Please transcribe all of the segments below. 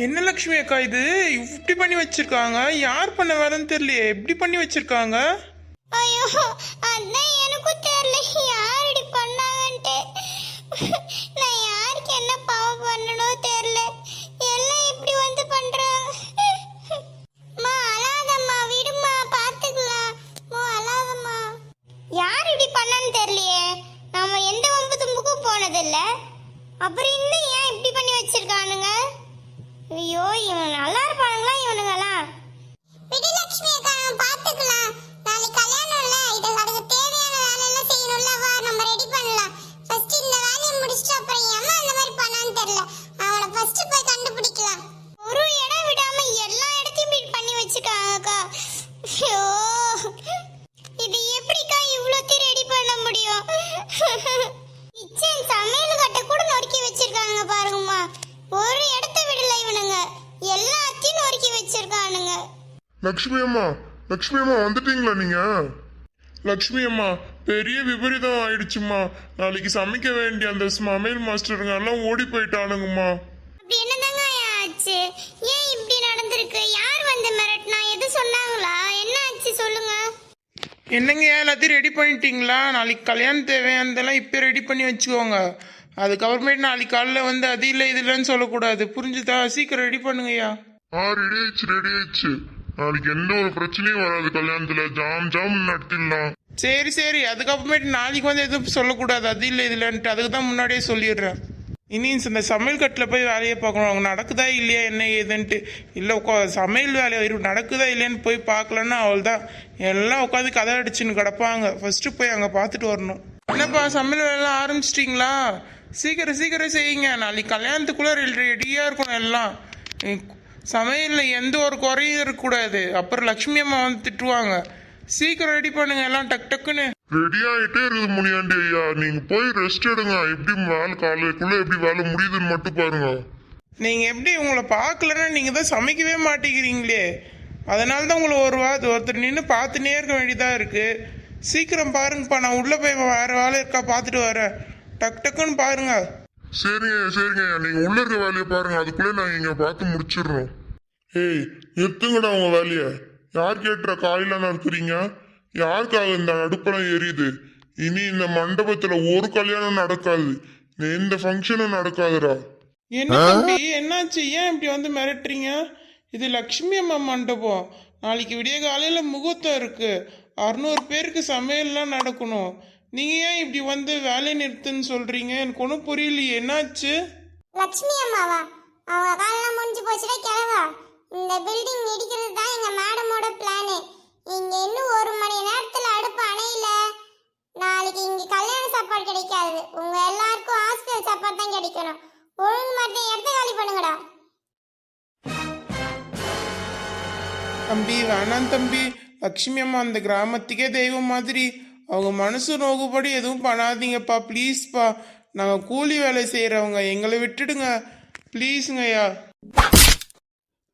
என்ன லக்ஷ்மி அக்கா இது இப்படி பண்ணி வச்சிருக்காங்க? யார் பண்ண வேலைன்னு தெரியலையே, எப்படி பண்ணி வச்சிருக்காங்க? ஐயோ, அதான் எனக்கும் தெரியல யார் இப்படி பண்ணாங்கன்ட்டு. நான் யாருக்கு என்ன பாவம் பண்ணணும் தெரியல, எல்லாம் இப்படி வந்து பண்றாங்க. அம்மா அழாதம்மா, விடுமா, பாத்துக்கலாம். அம்மா அழாதம்மா. யார் இப்படி பண்ணான்னு தெரியலையே, நாம எந்த வம்பு தும்புக்கும் போனதில்ல, அப்புறம் இன்னும் ஏன் இப்படி பண்ணி வச்சிருக்கானுங்க? ஐயோ, இவன் நல்லா இருப்பானுங்களா இவனுங்கெல்லாம்? விஜயலட்சுமி அக்கா, நம்ம பாத்துக்கலாம். நாளைக்கு கல்யாணம் இல்ல, இதுக்கு அதுக்கு தேவையான வேலை எல்லாம் செய்யணும்ல. வா, நம்ம ரெடி பண்ணலாம். ஃபர்ஸ்ட் இந்த வேலையை முடிச்சிட்டு அப்புறம் அம்மா அந்த மாதிரி பண்ணான்னு தெரியல, அவனை ஃபர்ஸ்ட் போய் கண்டுபிடிக்கலாம். ஒரு இடம் விடாம எல்லா இடத்தையும் இப்படி பண்ணி வச்சிருக்காங்க அக்கா. ஐயோ, இது எப்படிக்கா இவ்வளோத்தையும் ரெடி பண்ண முடியும்? கிச்சன் சமையல் கட்டை கூட நொறுக்கி வச்சிருக்காங்க பாருங்கம்மா. ஒரு இடத்த விடல இவனுங்க, எல்லாத்தையும் நொறுக்கி வச்சிருக்கானுங்க. லக்ஷ்மி அம்மா, லக்ஷ்மி அம்மா வந்துட்டீங்களா நீங்க? லக்ஷ்மி அம்மா, பெரிய விபரீதம் ஆயிடுச்சுமா. நாளைக்கு சமைக்க வேண்டிய அந்த சமையல் மாஸ்டருங்க எல்லாம் ஓடி போயிட்டானுங்கம்மா. அப்படி என்னதாங்க ஆச்சு? ஏன் இப்படி நடந்திருக்கு? யார் வந்து மிரட்டினா? எது சொன்னாங்களா? என்ன ஆச்சு சொல்லுங்க. என்னங்க எல்லாத்தையும் ரெடி பண்ணிட்டீங்களா? நாளைக்கு கல்யாணம் தேவையானதெல்லாம் இப்போ ரெடி பண்ணி வச்சுக்கோங்க. அதுக்கப்புறமேட்டு நாளைக்கு காலைல வந்து அது இல்லை இது இல்லைன்னு சொல்லக்கூடாது, புரிஞ்சுதா? சீக்கிரம் ரெடி பண்ணுங்கய்யா. ரெடி ஆயிடுச்சு, ரெடி ஆயிடுச்சு. நாளைக்கு எந்த ஒரு பிரச்சனையும் வராது, கல்யாணத்துல ஜாம் ஜாம் நடத்திடலாம். சரி சரி, அதுக்கப்புறமேட்டு நாளைக்கு வந்து எதுவும் சொல்லக்கூடாது அது இல்லை இது இல்லைன்ட்டு, அதுக்கு தான் முன்னாடியே சொல்லிடுறேன். இனி இந்த சமையல் கட்டில் போய் வேலையை பார்க்கணும், அவங்க நடக்குதா இல்லையா என்ன ஏதுன்ட்டு. இல்லை சமையல் வேலை நடக்குதா இல்லையான்னு போய் பார்க்கலன்னா அவள் தான் எல்லாம் உட்காந்து கதை அடிச்சுன்னு கிடப்பாங்க. ஃபர்ஸ்ட்டு போய் அங்கே பார்த்துட்டு வரணும். என்னப்பா சமையல் வேலைலாம் ஆரம்பிச்சிட்டிங்களா? சீக்கிரம் சீக்கிரம் செய்யுங்க, நாளைக்கு கல்யாணத்துக்குள்ளே ரெடியாக இருக்கணும் எல்லாம். சமையலில் எந்த ஒரு குறையும் இருக்கக்கூடாது, அப்புறம் லக்ஷ்மி அம்மா வந்து திட்டுவாங்க. சீக்கிரம் ரெடி பண்ணுங்க எல்லாம் டக்கு டக்குன்னு. ரெடி ஆயிட்டே இருக்குது முனியாண்டி ஐயா, நீங்க போய் ரெஸ்ட் எடுங்க. எப்படி வேலை காலைக்குள்ள எப்படி வேலை முடியுதுன்னு மட்டும் பாருங்க. நீங்கள் எப்படி உங்களை பார்க்கலன்னா நீங்கள் தான் சமைக்கவே மாட்டேங்கிறீங்களே, அதனால தான் உங்களை ஒருத்தர் நின்று பார்த்துனே இருக்க வேண்டியதாக இருக்குது. சீக்கிரம் பாருங்கப்பா, நான் உள்ளே போய் வேறு வேலை இருக்கா பார்த்துட்டு வரேன். டக்கு டக்குன்னு பாருங்க. சரிங்க சரிங்க, நீங்க உள்ள இருக்க வேலையை பாருங்க, அதுக்குள்ளே நாங்க இங்க பார்த்து முடிச்சிடுறோம். ஏய் நிறுத்துங்கடா உங்க வேலைய. யார் கேட்டுற காயில நடத்துறீங்க? யாருக்காக இந்த அடுப்பெல்லாம் எரியுது? இனி இந்த மண்டபத்துல ஒரு கல்யாணம் நடக்காது, எந்த ஃபங்க்ஷனும் நடக்காதுடா. என்ன தம்பி என்னாச்சு? ஏன் இப்படி வந்து மிரட்டுறீங்க? இது லக்ஷ்மி அம்மா மண்டபம், நாளைக்கு விடிய காலையில் முகூர்த்தம் இருக்கு, 600 பேருக்கு சமையல்லாம் நடக்கணும். நீங்க ஏன் இப்படி வந்து வேலை நிறுத்துன்னு சொல்றீங்க? எனக்கு ஒன்றும் புரியலையே, என்னாச்சு? லட்சுமி அம்மாவா? அவங்க காலெல்லாம் முடிஞ்சு போச்சுடா கிழவா. இந்த பில்டிங் இடிக்கிறது தான் எங்க மேடமோட பிளானு. இங்க இன்னும் 1 மணி நேரத்துல அடுப்பு அணையில, நாளைக்கு இங்க கல்யாண சாப்பாடு கிடைக்காது, உங்க எல்லாருக்கும் ஹாஸ்டல் சாப்பாடு தான் கிடைக்கணும். ஒழுங்கு மாதிரி இடத்த காலி பண்ணுங்கடா. தம்பி வேணாம் தம்பி, லக்ஷ்மி அம்மா அந்த கிராமத்துக்கே தெய்வம் மாதிரி, அவங்க மனசு நோகுபடி எதுவும் பண்ணாதீங்கப்பா ப்ளீஸ்ப்பா. நாங்கள் கூலி வேலை செய்கிறவங்க, எங்களை விட்டுடுங்க ப்ளீஸுங்கய்யா.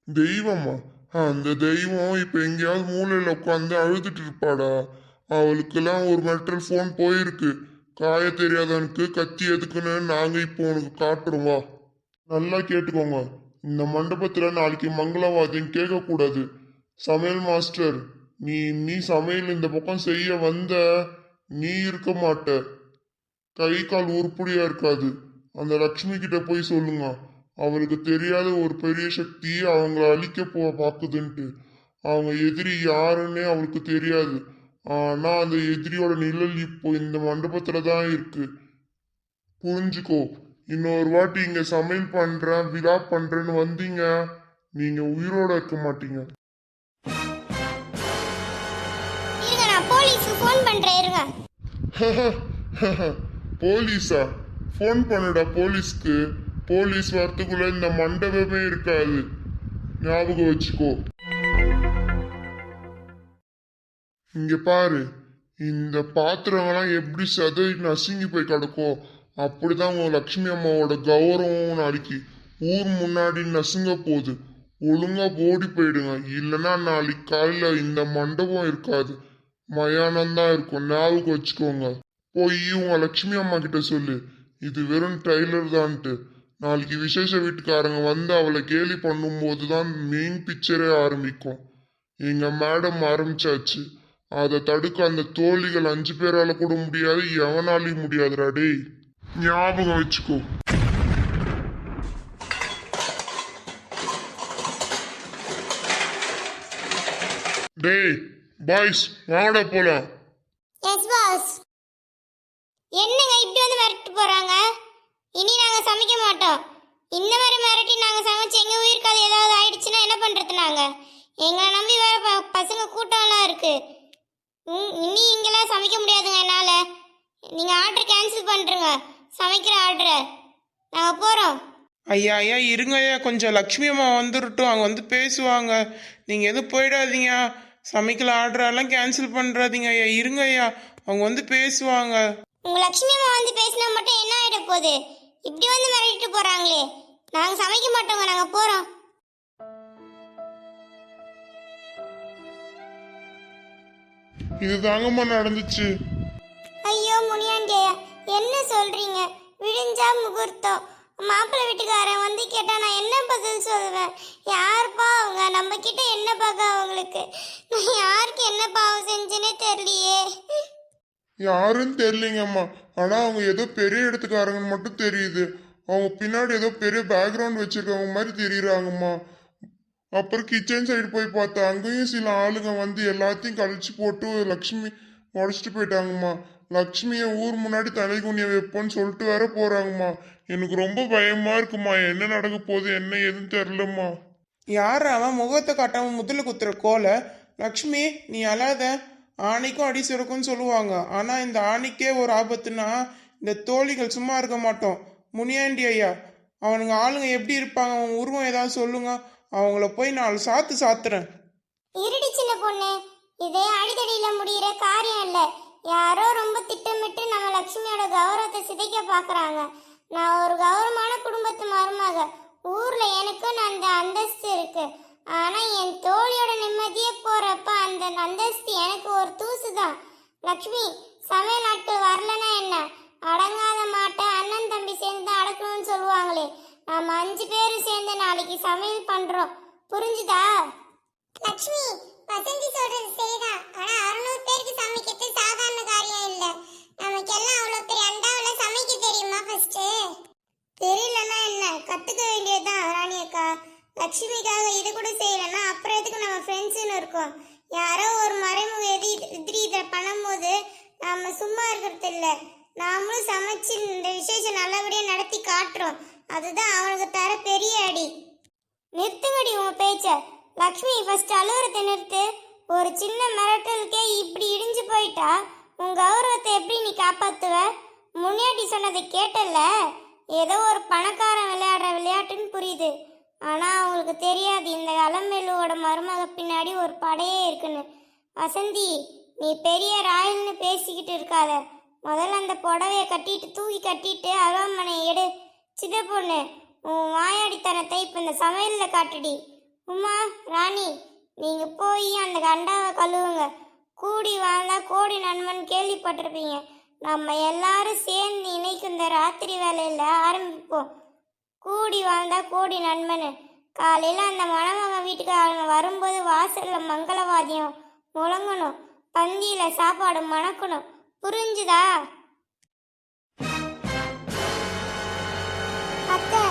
தெய்வமா? அந்த தெய்வம் இப்ப எங்கேயாவது மூலையில உட்காந்து அழுதுட்டு இருப்பாடா. அவளுக்கெல்லாம் ஒரு மெட்ரல் ஃபோன் போயிருக்கு. காய தெரியாதவனுக்கு கத்தி எதுக்குன்னு நாங்க இப்போ உனக்கு காட்டுறோம், வா. நல்லா கேட்டுக்கோங்க, இந்த மண்டபத்துல நாளைக்கு மங்களவாதியம் கேட்க கூடாது. சமையல் மாஸ்டர், நீ சமையல் இந்த பக்கம் செய்ய வந்த, நீ இருக்க மாட்ட, கை கால் உருப்படியா இருக்காது. அந்த லக்ஷ்மி கிட்ட போய் சொல்லுங்க, அவளுக்கு தெரியாத ஒரு பெரிய சக்தி அவங்கள அழிக்க பாக்குதுன்ட்டு. அவங்க எதிரி யாருன்னே அவளுக்கு தெரியாது, ஆனா அந்த எதிரியோட நிழல் இப்போ இந்த மண்டபத்துல தான் இருக்கு, புரிஞ்சுக்கோ. இன்னொரு வாட்டி இங்க சமையல் பண்றேன் விழா பண்றேன்னு வந்தீங்க, நீங்க உயிரோட இருக்க மாட்டீங்க. போலீஸா? போன் பண்ணுடா போலீஸ்க்கு. போலீஸ் வரத்துக்குள்ள இந்த மண்டபமே இருக்காது, ஞாபகம் வச்சுக்கோ. இங்க பாரு, இந்த பாத்திரங்கள்லாம் எப்படி சதை நசுங்கி போய் கிடக்கும், அப்படிதான் உங்க லக்ஷ்மி அம்மாவோட கௌரவம் நாளைக்கு ஊர் முன்னாடி நசுங்க போகுது. ஒழுங்கா ஓடி போயிடுங்க, இல்லைன்னா நாளைக்கு காலையில இந்த மண்டபம் இருக்காது, மயானம் தான் இருக்கும், ஞாபகம் வச்சுக்கோங்க. போய் உங்க லக்ஷ்மி அம்மா கிட்ட சொல்லு, இது வெறும் ட்ரைலர் தான்ட்டு, நாளைக்கு விசேஷ வீட்டுக்காரங்க வந்து அவளை கேலி பண்ணும்போது தான் மெயின் பிக்சரே ஆரம்பிக்கும். எங்க மேடம் ஆரம்பிச்சாச்சு. அதை தடுக்க அந்த தோழிகள் 5 பேரால கூட முடியாது, எவனாலையும் முடியாதுடா டேய். ஞாபகம் வச்சுக்கோ. டேய் பாய்ஸ் வாடா போலாம். Yes boss. என்னங்க இப்படி வந்து மிரட்டு போறாங்க? இனி நாங்க சமைக்க மாட்டோம். இந்த மாதிரி மிரட்டி நாங்க சமைச்சு எங்க உயிருக்கு அது ஏதாவது ஆயிடுச்சுன்னா என்ன பண்றது நாங்க? எங்களை நம்பி வேற பசங்க கூட்டம்லாம் இருக்கு. இனி இங்கெல்லாம் சமைக்க முடியாதுங்க என்னால. நீங்க ஆர்டர் கேன்சல் பண்றீங்க, சமைக்கிற ஆர்டரை. நாங்க போறோம். ஐயா ஐயா இருங்க ஐயா, கொஞ்சம் லக்ஷ்மி அம்மா வந்துடட்டும், அவங்க வந்து பேசுவாங்க. நீங்கள் எதுவும் போயிடாதீங்க, சமைக்கல ஆர்டரெல்லாம் கேன்சல் பண்ணுறாதீங்க ஐயா, இருங்க ஐயா, அவங்க வந்து பேசுவாங்க. உங்க லட்சுமி அம்மா வந்து பேசினா மட்டும் என்ன ஆயிட போகுது? இப்படி வந்து மிரட்டிட்டு போறாங்களே. நாங்க சமைக்க மாட்டோங்க, நாங்க போறோம். இது தாங்கம்மா நடந்துச்சு. ஐயோ முனியாண்டியா, என்ன சொல்றீங்க? விடிஞ்சா முகூர்த்தம். மாப்பிள்ளை வீட்டுக்காரன் வந்து கேட்டா நான் என்ன பதில் சொல்லுவேன்? யாருப்பா அவங்க? நம்ம கிட்ட என்ன பார்க்க அவங்களுக்கு? நான் யாருக்கு என்ன பாவம் செஞ்சேனே தெரியலையே. யாருன்னு தெரியலங்கம்மா. ஆனா அவங்க ஏதோ பெரிய இடத்துக்காரங்கன்னு மட்டும் தெரியுது. அவங்க பின்னாடி ஏதோ பெரிய பேக்ரவுண்ட் வச்சிருக்கவங்க மாதிரி தெரியுறாங்கம்மா. அப்புறம் கிச்சன் சைடு போய் பார்த்தா அங்கேயும் சில ஆளுங்க வந்து எல்லாத்தையும் கழிச்சு போட்டு லக்ஷ்மி உடச்சிட்டு போயிட்டாங்கம்மா. லக்ஷ்மியை ஊர் முன்னாடி தலைகுனிய வைப்போன்னு சொல்லிட்டு வேற போறாங்கம்மா. எனக்கு ரொம்ப பயமா இருக்குமா. என்ன நடக்க போகுது என்ன எதுன்னு தெரிலம்மா. யார் அவன் முகத்தை காட்டாம முதல்ல குத்துற கோலை? லக்ஷ்மி நீ அழாத, ஆணைக்கும் அடி சுரக்கும்னு சொல்லுவாங்க. ஆனா இந்த ஆணைக்கே ஒரு ஆபத்துனா இந்த தோழிகள் சும்மா இருக்க மாட்டோம். முனியாண்டி ஐயா, அவனுங்க ஆளுங்க எப்படி இருப்பாங்க? அவன் உருவம் ஏதாவது சொல்லுங்க, அவங்கள போய் 4 சாத்து சாத்துறேன். இருடி சின்ன பொண்ணு, இதே அடிதடியில முடியிற காரியம் இல்ல. யாரோ ரொம்ப திட்டமிட்டு நம்ம லட்சுமியோட கௌரவத்தை சிதைக்க பாக்குறாங்க. நான் ஒரு கௌரவமான குடும்பத்து மருமக. ஊர்ல எனக்கும் அந்த அந்தஸ்து இருக்கு. ஆனா என் தோழியோட நிம்மதியே போறப்ப அந்த அந்தஸ்து எனக்கு ஒரு தூசு தான். லக்ஷ்மி, சமையல் நாட்கள் வரலன்னா என்ன? அடங்காத மாட்டை அண்ணன் தம்பி சேர்ந்து அடக்கணும்னு சொல்லுவாங்களே. நாம 5 பேரும் சேர்ந்து நாளைக்கு சமையல் பண்றோம், புரிஞ்சுதா? லக்ஷ்மி, வசந்தி சொல்றது சரிதான். ஆனா 600 பேருக்கு சமைக்கிறது சாதாரண காரியம் இல்ல. நமக்கெல்லாம் அவ்வளவு பெரிய அண்டாவில சமைக்க தெரியுமா? ஃபர்ஸ்ட் தெரியலன்னா என்ன, கத்துக்க வேண்டியதுதான் ராணி அக்கா. லக்ஷ்மிக்காக இது கூட செய்யலன்னா அப்புறம் எதுக்கு நம்ம ஃப்ரெண்ட்ஸ்னு இருக்கோம்? யாரோ ஒரு மறைமுக எதிரி இதை பண்ணும்போது நாம சும்மா இருக்கிறது இல்ல. நாமளும் சமைச்சு இந்த விசேஷம் நல்லபடியா நடத்தி காட்டுறோம். அதுதான் அவனுக்கு தர பெரிய அடி. நிறுத்துங்கடி உங்க பேச்ச. லக்ஷ்மி, ஃபர்ஸ்ட் அலுவலகத்தை நிறுத்து. ஒரு சின்ன மிரட்டலுக்கே இப்படி இடிஞ்சு போயிட்டா உன் கௌரவத்தை எப்படி நீ காப்பாத்துவ? முன்னாடி சொன்னதை கேட்டல. ஏதோ ஒரு பணக்காரன் விளையாடுற விளையாட்டுன்னு புரியுது. ஆனா அவங்களுக்கு தெரியாது இந்த அலமேலுவோட மருமக பின்னாடி ஒரு படையே இருக்குன்னு. வசந்தி, நீ பெரிய ராயல்னு பேசிக்கிட்டு இருக்காத. முதல்ல அந்த புடவைய தூக்கி கட்டிட்டு அருவாமனை எடு. சின்ன பொண்ணு, உன் வாயாடித்தனத்தை இப்ப இந்த சமையல்ல காட்டுடி. உமா, ராணி, நீங்க போய் அந்த கண்டாவை கழுவுங்க. கூடி வாழ்ந்தா கோடி நன்மன் கேள்விப்பட்டிருப்பீங்க. நம்ம எல்லாரும் சேர்ந்து இன்னைக்கு இந்த ராத்திரி வேலையில ஆரம்பிப்போம். கூடி வாழ்ந்தா கோடி நன்மனு. காலையில அந்த மணமகன் வீட்டுக்கு அவங்க வரும்போது வாசல்ல மங்களவாதியம் முழங்கணும், பந்தியில சாப்பாடு மணக்கணும், புரிஞ்சுதா? அத்தை,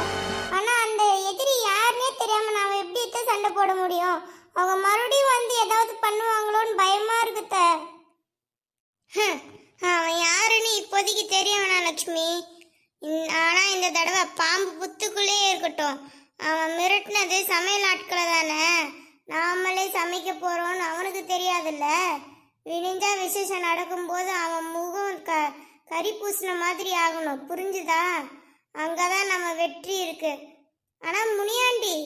ஆனா அந்த எதிரி யாருன்னே தெரியாம நாம எப்படி சண்டை போட முடியும்? அவங்க மறுபடியும் வந்து ஏதாவது பண்ணுவாங்களோன்னு பயமா இருக்குத்த. அவன் யாருன்னு இப்போதைக்கு தெரிய வேணாம் லட்சுமி. ஆனா இந்த தடவை பாம்பு புத்துக்குள்ளே இருக்கட்டும். அவன் மிரட்டினது சமையல் ஆட்களை தானே. நாமளே சமைக்க போறோம்னு அவனுக்கு தெரியாதுல்ல. விடிஞ்சா விசேஷம் நடக்கும்போது அவன் முகம் கறி பூசின மாதிரி ஆகணும், புரிஞ்சுதா? அங்கதான் நம்ம வெற்றி இருக்கு. ஆனா முனியாண்டி,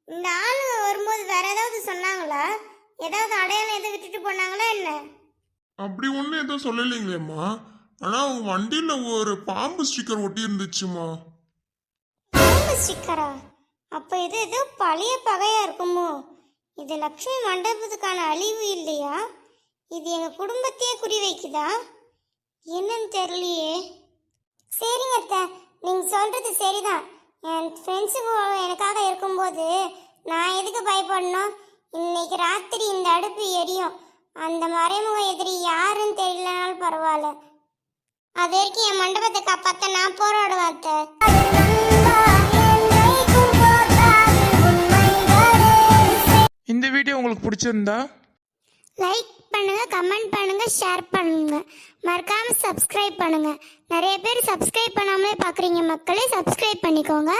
இந்த ஆளுங்க வரும்போது வேற ஏதாவது சொன்னாங்களா? ஏதாவது அடையாளம் எதை விட்டுட்டு போனாங்களா என்ன? அப்படி ஒன்றும் எதுவும் சொல்லலைங்களேம்மா. ஆனா அவங்க வண்டியில ஒரு பாம்பு ஸ்டிக்கர் ஒட்டி இருந்துச்சுமா. பாம்பு ஸ்டிக்கரா? அப்ப இது ஏதோ பழைய பகையா இருக்குமோ? இது லக்ஷ்மி மண்டபத்துக்கான அழிவு இல்லையா? இது எங்க குடும்பத்தையே குறி வைக்குதா? என்னன்னு தெரியலையே. சரிங்க அத்தை, நீங்க சொல்றது சரிதான். என் ஃப்ரெண்ட்ஸுங்க எனக்காக இருக்கும்போது நான் எதுக்கு பயப்படணும்? இன்னைக்கு ராத்திரி இந்த அடுப்பு எரியும். அந்த மறைமுக எதிரி யாருன்னு தெரியலனாலும் பரவாயில்ல. அது வரைக்கும் என் மண்டபத்தை காப்பாற்ற நான் போராடுவேன் அத்தை. இந்த வீடியோ உங்களுக்கு பிடிச்சிருந்தா லைக் பண்ணுங்க, கமெண்ட் பண்ணுங்க, ஷேர் பண்ணுங்க, மறக்காம சப்ஸ்கிரைப் பண்ணுங்க. நிறைய பேர் சப்ஸ்கிரைப் பண்ணாமலே பார்க்குறீங்க மக்களே, சப்ஸ்கிரைப் பண்ணிக்கோங்க.